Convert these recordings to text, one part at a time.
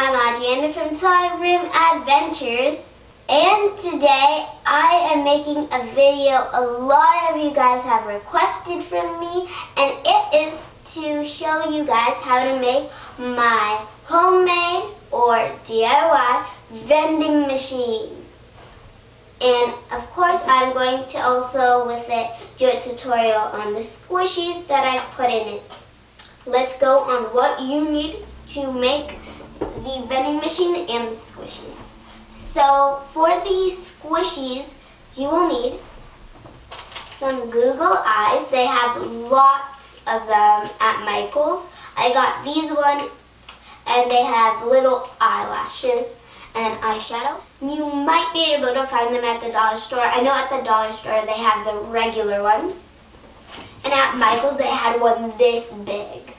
I'm Adriana from Toy Room Adventures, and today I am making a video a lot of you guys have requested from me, and it is to show you guys how to make my homemade or DIY vending machine. And of course I'm going to also with it do a tutorial on the squishies that I've put in it. Let's go on what you need to make the vending machine and the squishies. So for the squishies, you will need some Google eyes. They have lots of them at Michael's. I got these ones and they have little eyelashes and eyeshadow. You might be able to find them at the dollar store. I know at the dollar store they have the regular ones. And at Michael's they had one this big.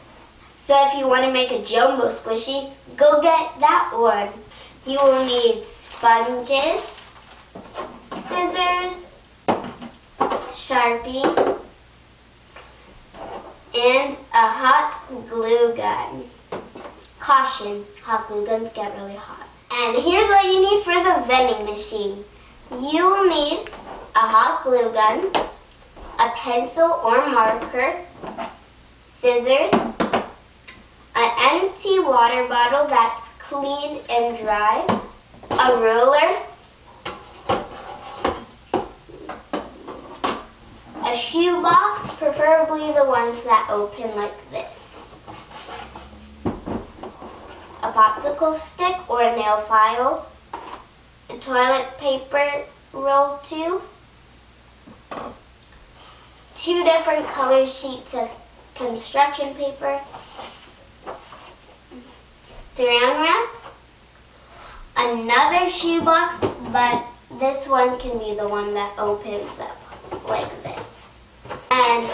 So if you want to make a jumbo squishy, go get that one. You will need sponges, scissors, Sharpie, and a hot glue gun. Caution, hot glue guns get really hot. And here's what you need for the vending machine. You will need a hot glue gun, a pencil or marker, scissors, an empty water bottle that's cleaned and dry, a ruler, a shoe box, preferably the ones that open like this, a popsicle stick or a nail file, a toilet paper roll tube, 2 different color sheets of construction paper, Saran wrap, another shoe box, but this one can be the one that opens up like this. And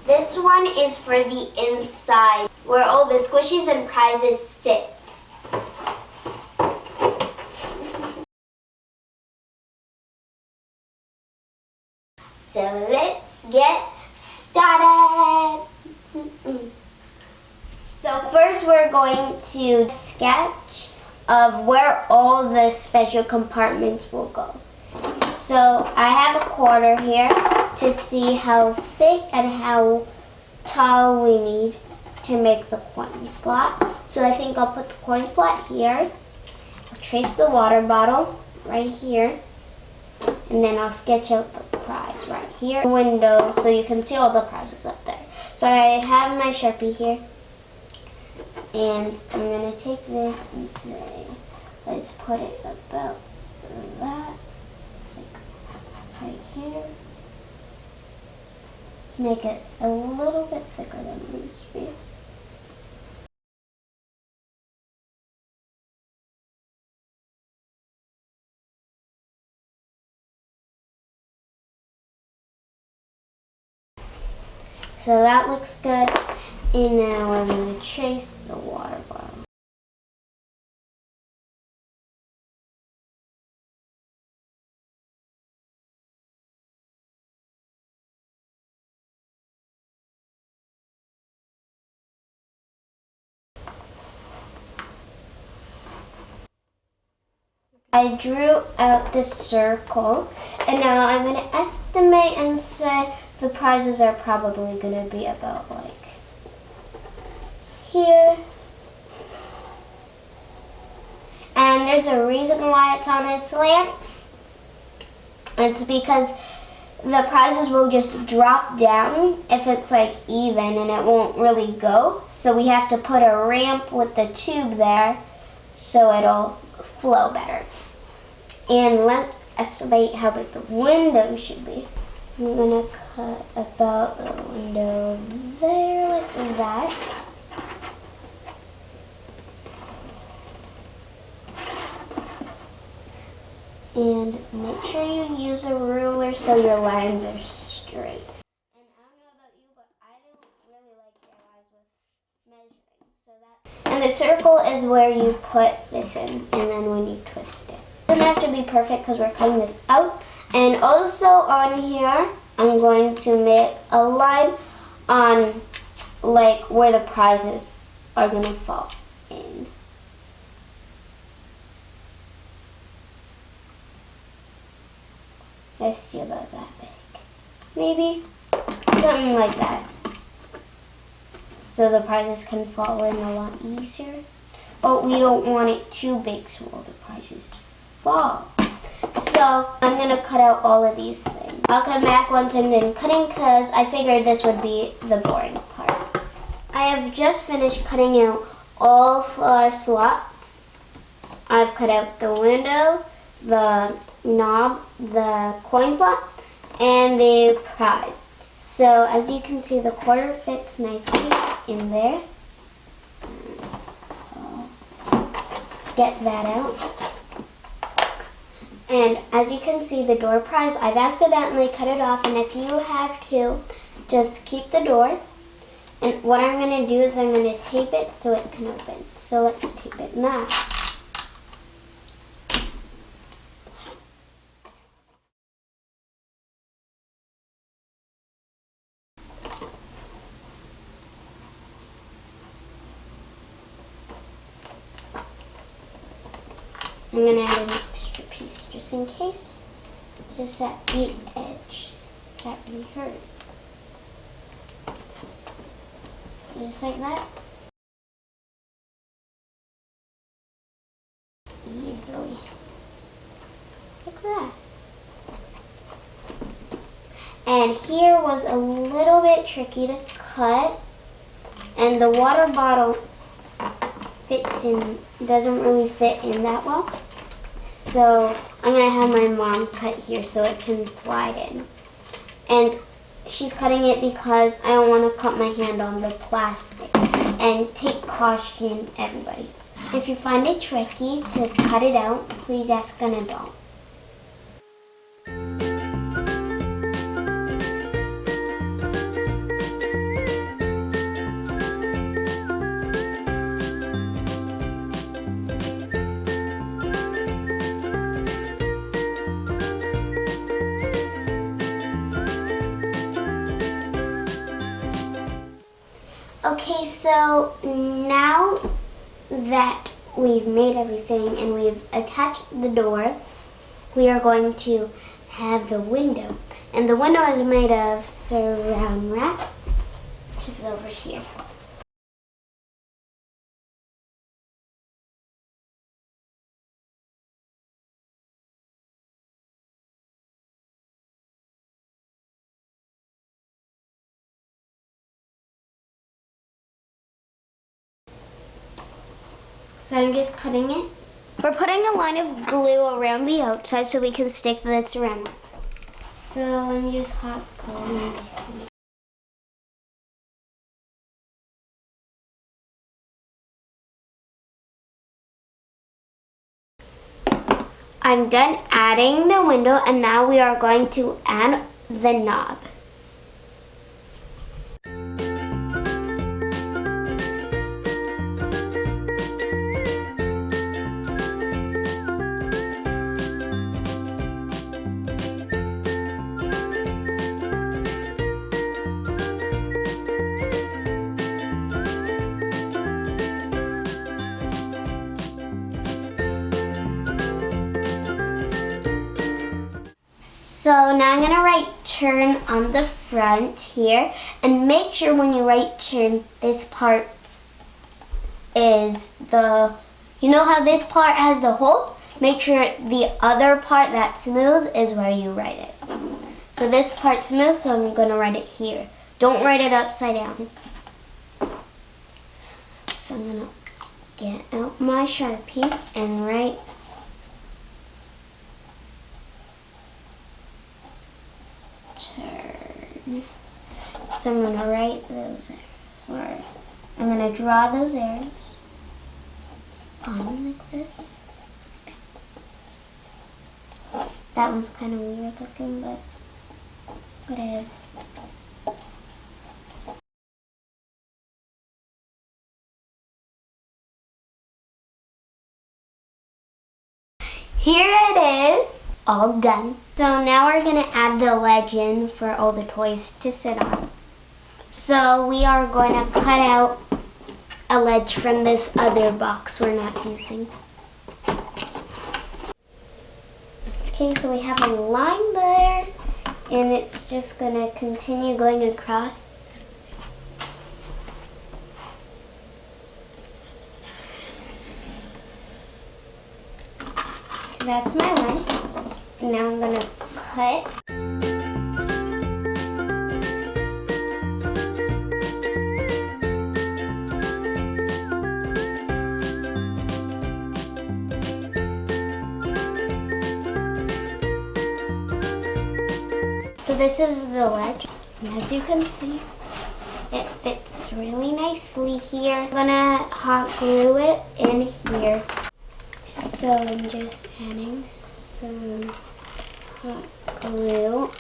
this one is for the inside, where all the squishies and prizes sit. So let's get started. So first we're going to sketch of where all the special compartments will go. So I have a quarter here to see how thick and how tall we need to make the coin slot. So I think I'll put the coin slot here. I'll trace the water bottle right here. And then I'll sketch out the prize right here. Window so you can see all the prizes up there. So I have my Sharpie here. And I'm going to take this and say, let's put it about that, like right here, to make it a little bit thicker than it needs to be. So that looks good. And now I'm going to trace the water bottle. I drew out this circle, and now I'm going to estimate and say the prizes are probably going to be about like here. And there's a reason why it's on a slant. It's because the prizes will just drop down if it's like even and it won't really go. So we have to put a ramp with the tube there so it'll flow better. And let's estimate how big the window should be. I'm gonna cut about the window there like that. And make sure you use a ruler so your lines are straight. And I don't know about you, but I don't really like DIYs with measuring. And the circle is where you put this in, and then when you twist it. It doesn't have to be perfect because we're cutting this out. And also on here, I'm going to make a line on like where the prizes are gonna fall in. Let's see about that big. Maybe something like that. So the prizes can fall in a lot easier. But we don't want it too big so all the prizes fall. So I'm gonna cut out all of these things. I'll come back once I'm done cutting because I figured this would be the boring part. I have just finished cutting out all 4 slots. I've cut out the window, the knob, the coin slot, and the prize. So as you can see, the quarter fits nicely in there. Get that out. And as you can see, the door prize, I've accidentally cut it off, and if you have to, just keep the door. And what I'm going to do is I'm going to tape it so it can open. So let's tape it now. I'm going to add an extra piece just in case. Just that deep edge. That really hurt. Just like that. Easily. Like that. And here was a little bit tricky to cut. And the water bottle fits in, doesn't really fit in that well. So I'm gonna have my mom cut here so it can slide in. And she's cutting it because I don't want to cut my hand on the plastic. And take caution, everybody. If you find it tricky to cut it out, please ask an adult. Okay, so now that we've made everything and we've attached the door, we are going to have the window. And the window is made of saran wrap, which is over here. So I'm just cutting it. We're putting a line of glue around the outside so we can stick the saran wrap. So I'm just hot gluing this. I'm done adding the window, and now we are going to add the knob. So now I'm going to write turn on the front here, and make sure when you write turn, this part is you know how this part has the hole? Make sure the other part that's smooth is where you write it. So this part's smooth, so I'm going to write it here. Don't write it upside down. So I'm going to get out my Sharpie and write turn. So I'm going to write those arrows. Or I'm going to draw those arrows on like this. That one's kind of weird looking, but it is. Here it is, all done. So now we're gonna add the legend for all the toys to sit on. So we are going to cut out a ledge from this other box we're not using. Okay, so we have a line there, and it's just gonna continue going across. That's my line. Now I'm gonna cut. So this is the ledge, and as you can see, it fits really nicely here. I'm gonna hot glue it in here. So I'm just adding some hot glue.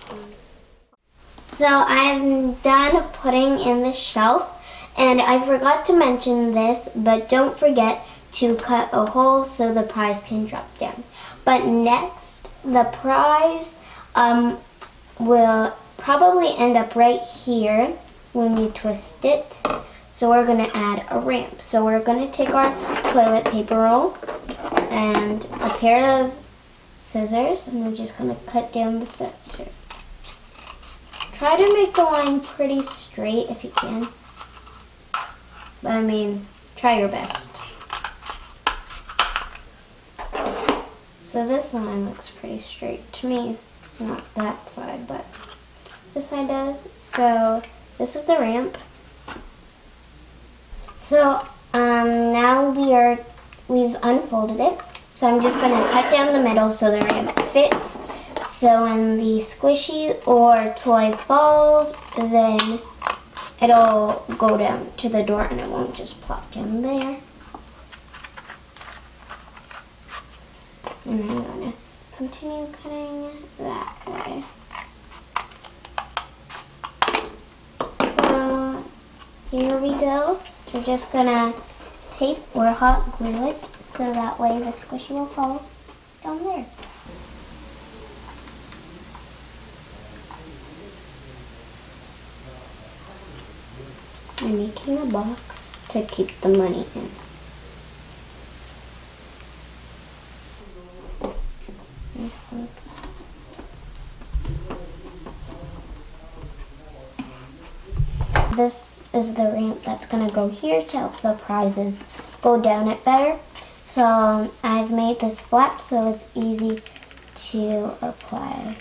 So I'm done putting in the shelf, and I forgot to mention this, but don't forget to cut a hole so the prize can drop down. But next, the prize will probably end up right here when you twist it. So we're gonna add a ramp. So we're gonna take our toilet paper roll and a pair of scissors, and we're just gonna cut down the center. Try to make the line pretty straight if you can. I mean, try your best. So this line looks pretty straight to me. Not that side, but this side does. So this is the ramp. So now we've unfolded it. So I'm just gonna cut down the middle so the ramp fits. So when the squishy or toy falls, then it'll go down to the door and it won't just plop down there. And I'm gonna continue cutting that way. So here we go. We're just gonna tape or hot glue it so that way the squishy will fall down there. I'm making a box to keep the money in. This is the ramp that's going to go here to help the prizes go down it better. So I've made this flap so it's easy to apply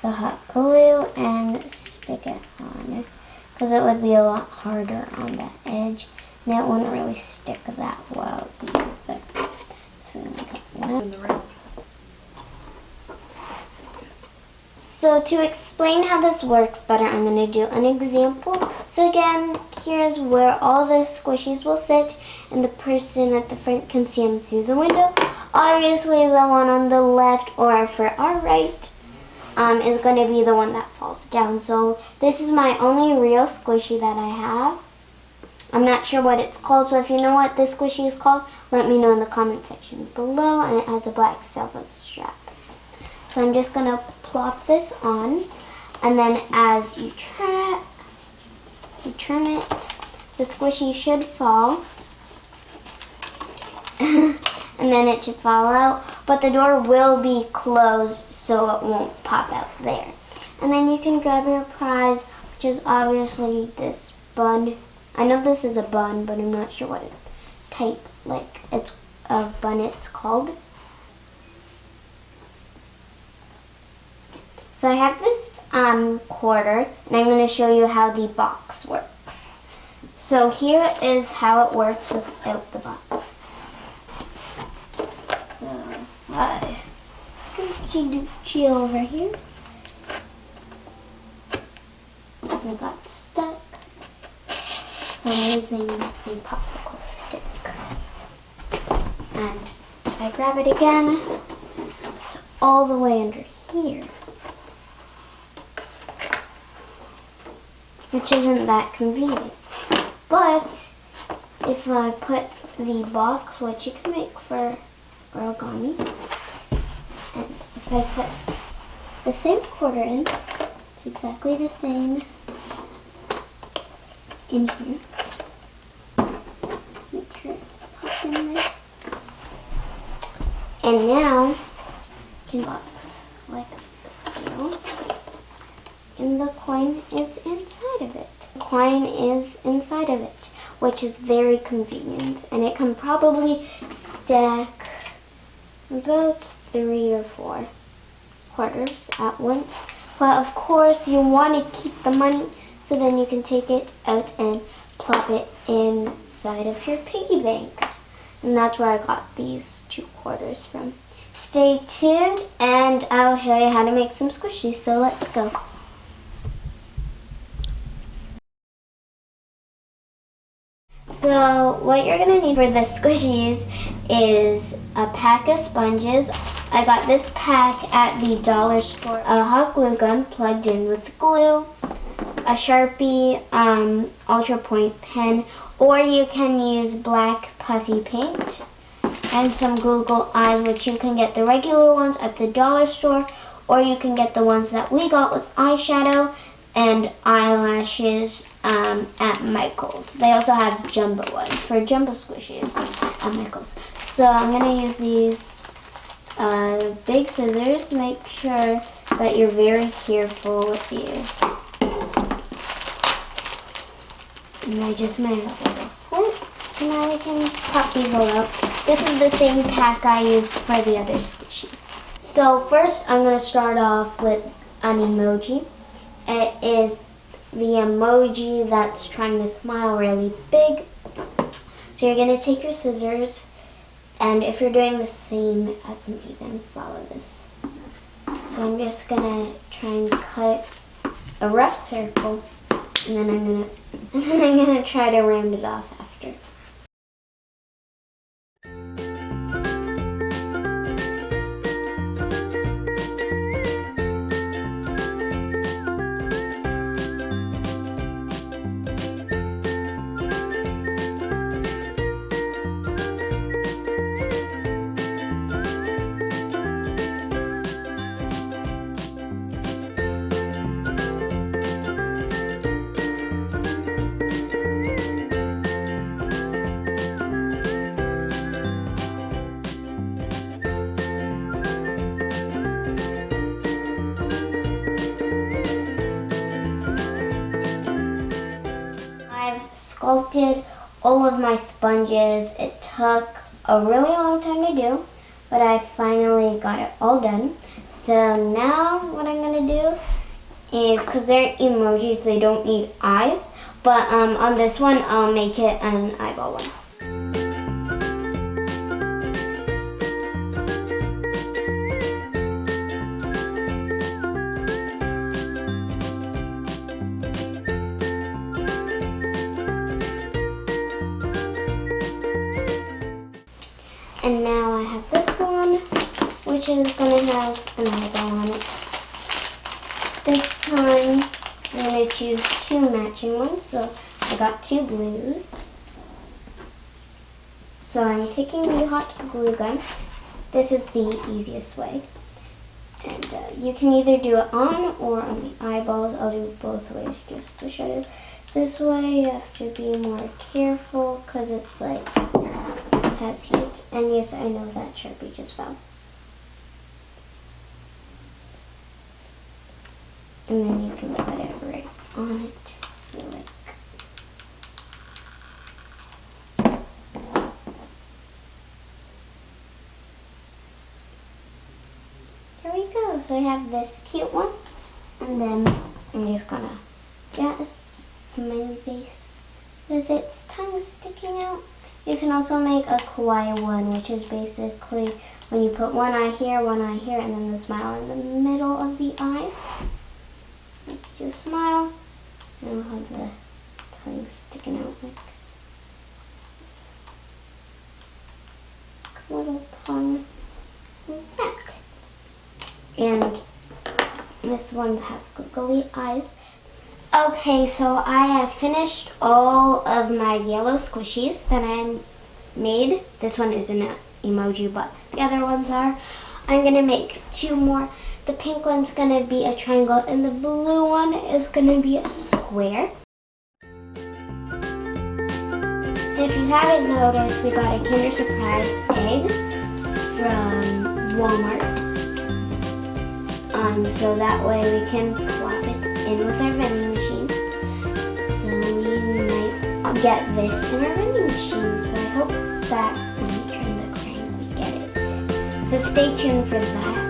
the hot glue and stick it on, because it would be a lot harder on the edge and it wouldn't really stick that well either. So we got one. So to explain how this works better, I'm going to do an example. So again, here's where all the squishies will sit, and the person at the front can see them through the window. Obviously, the one on the left or for our right is going to be the one that falls down. So this is my only real squishy that I have. I'm not sure what it's called, so if you know what this squishy is called, let me know in the comment section below, and it has a black velvet strap. So I'm just going to plop this on, and then as you turn it, the squishy should fall, and then it should fall out, but the door will be closed so it won't pop out there. And then you can grab your prize, which is obviously this bun. I know this is a bun, but I'm not sure what type of bun it's called. So I have this quarter, and I'm going to show you how the box works. So here is how it works without the box. So if I scoochie over here, I got stuck. So I'm using a popsicle stick. And if I grab it again, it's all the way under here, which isn't that convenient. But if I put the box, which you can make for origami, and if I put the same quarter in, it's exactly the same in here. And now, can box like so. And the coin is inside of it. The coin is inside of it, which is very convenient. And it can probably stack about 3 or 4 quarters at once. But of course, you want to keep the money so then you can take it out and plop it inside of your piggy bank. And that's where I got these 2 quarters from. Stay tuned and I'll show you how to make some squishies. So let's go. So what you're going to need for the squishies is a pack of sponges. I got this pack at the dollar store. A hot glue gun plugged in with glue, a Sharpie Ultra Point pen, or you can use black puffy paint, and some Google eyes, which you can get the regular ones at the dollar store, or you can get the ones that we got with eyeshadow and eyelashes at Michael's. They also have jumbo ones for jumbo squishies at Michael's. So I'm going to use these big scissors. Make sure that you're very careful with these. And I just made a little slit. So now we can pop these all out. This is the same pack I used for the other squishies. So first I'm going to start off with an emoji. It is the emoji that's trying to smile really big. So you're going to take your scissors, and if you're doing the same as me, then follow this. So I'm just going to try and cut a rough circle, and then I'm going to try to round it off after. Sculpted all of my sponges. It took a really long time to do, but I finally got it all done. So now what I'm going to do is, because they're emojis, they don't need eyes, but on this one I'll make it an eyeball one. And now I have this one, which is going to have an eyeball on it. This time I'm going to choose 2 matching ones, so I got 2 blues. So I'm taking the hot glue gun. This is the easiest way. And you can either do it on or on the eyeballs. I'll do both ways just to show you. This way you have to be more careful because it's like has heat. And yes, I know that Sharpie just fell. And then you can put it right on it if you like. There we go. So I have this cute one. And then I'm just gonna just smiley face with its tongue sticking out. You can also make a kawaii one, which is basically when you put one eye here, and then the smile in the middle of the eyes. Let's do a smile, and I'll have the tongue sticking out like a little tongue like that. And this one has googly eyes. Okay, so I have finished all of my yellow squishies that I made. This one isn't an emoji, but the other ones are. I'm going to make 2 more. The pink one's going to be a triangle, and the blue one is going to be a square. If you haven't noticed, we got a Kinder Surprise egg from Walmart. So that way we can plop it in with our vending machine. So we might get this in our vending machine. So I hope that when we turn the crank we get it. So stay tuned for that.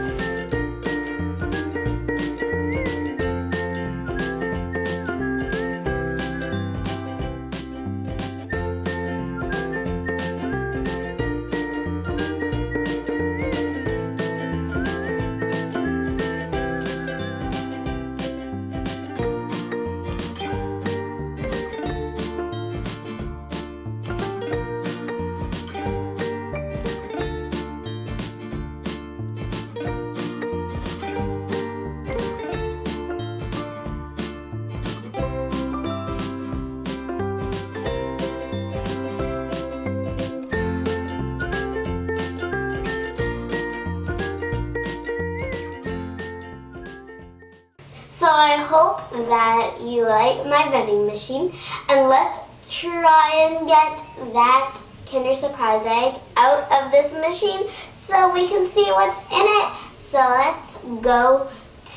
So I hope that you like my vending machine, and let's try and get that Kinder Surprise egg out of this machine so we can see what's in it. So let's go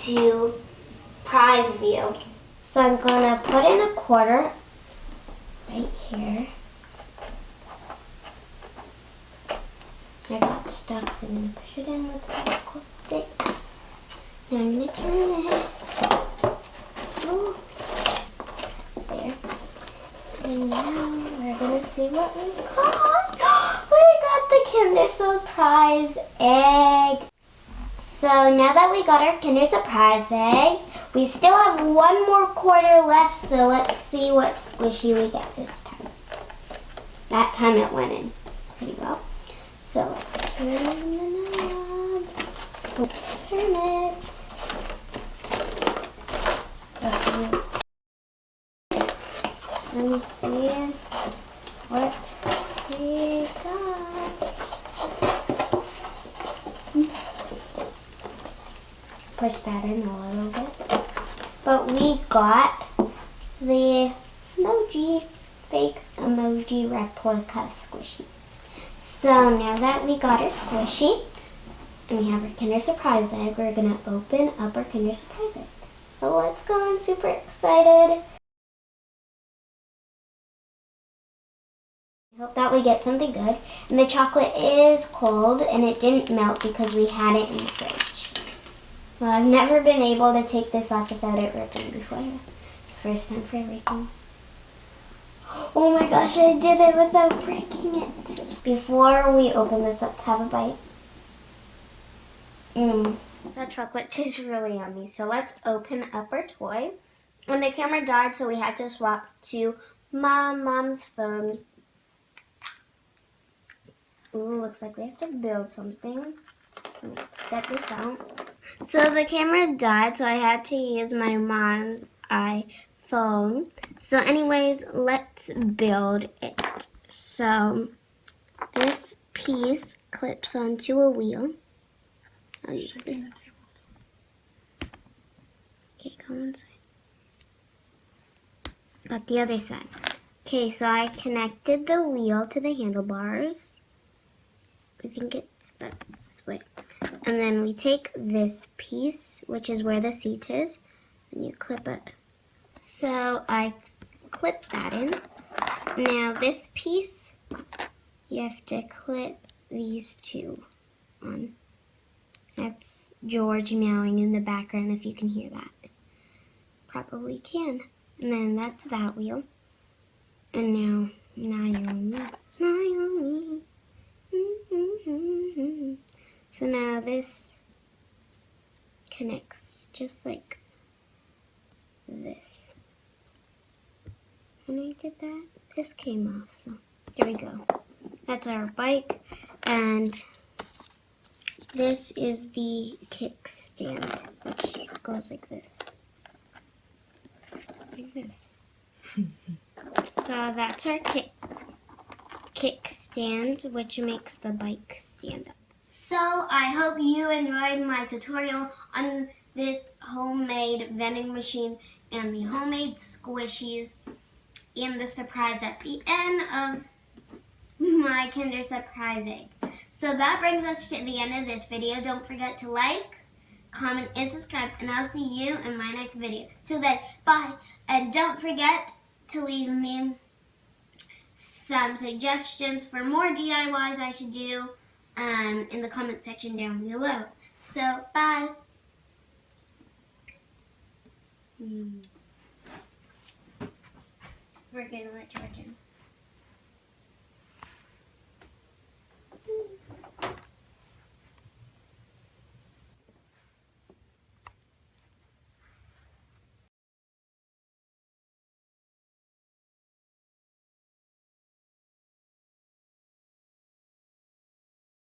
to prize view. So I'm gonna put in a quarter right here. I got stuck, so I'm gonna push it in with the popsicle stick. Now I'm gonna turn it. Ooh. There. And now we're gonna see what we got. We got the Kinder Surprise egg. So now that we got our Kinder Surprise egg, we still have one more quarter left, so let's see what squishy we get this time. That time it went in pretty well. So let's turn the knob. Let's turn it. Okay. Let me see what we got. Push that in a little bit. But we got the fake emoji replica squishy. So now that we got our squishy and we have our Kinder Surprise egg, we're gonna open up our Kinder Surprise egg. So let's go, I'm super excited. I hope that we get something good. And the chocolate is cold and it didn't melt because we had it in the fridge. Well, I've never been able to take this off without it ripping before. It's the first time for everything. Oh my gosh, I did it without breaking it. Before we open this, let's have a bite. That chocolate tastes really yummy. So let's open up our toy. And the camera died, so we had to swap to mom's phone. Ooh, looks like we have to build something. Let's get this out. So the camera died, so I had to use my mom's iPhone. So anyways, let's build it. So this piece clips onto a wheel. I'll use this. Okay, come inside. Got the other side. Okay, so I connected the wheel to the handlebars. I think it's this way. And then we take this piece, which is where the seat is, and you clip it. So I clip that in. Now this piece, you have to clip these two on. That's George meowing in the background, if you can hear that. Probably can. And then that's that wheel. And now, Naomi. So now this connects just like this. When I did that, this came off, so there we go. That's our bike, and this is the kickstand, which goes like this. Like this. So that's our kickstand, which makes the bike stand up. So I hope you enjoyed my tutorial on this homemade vending machine and the homemade squishies and the surprise at the end of my Kinder Surprise egg. So that brings us to the end of this video. Don't forget to like, comment, and subscribe, and I'll see you in my next video. Till then, bye. And don't forget to leave me some suggestions for more DIYs I should do in the comment section down below. So, bye. We're going to let George in.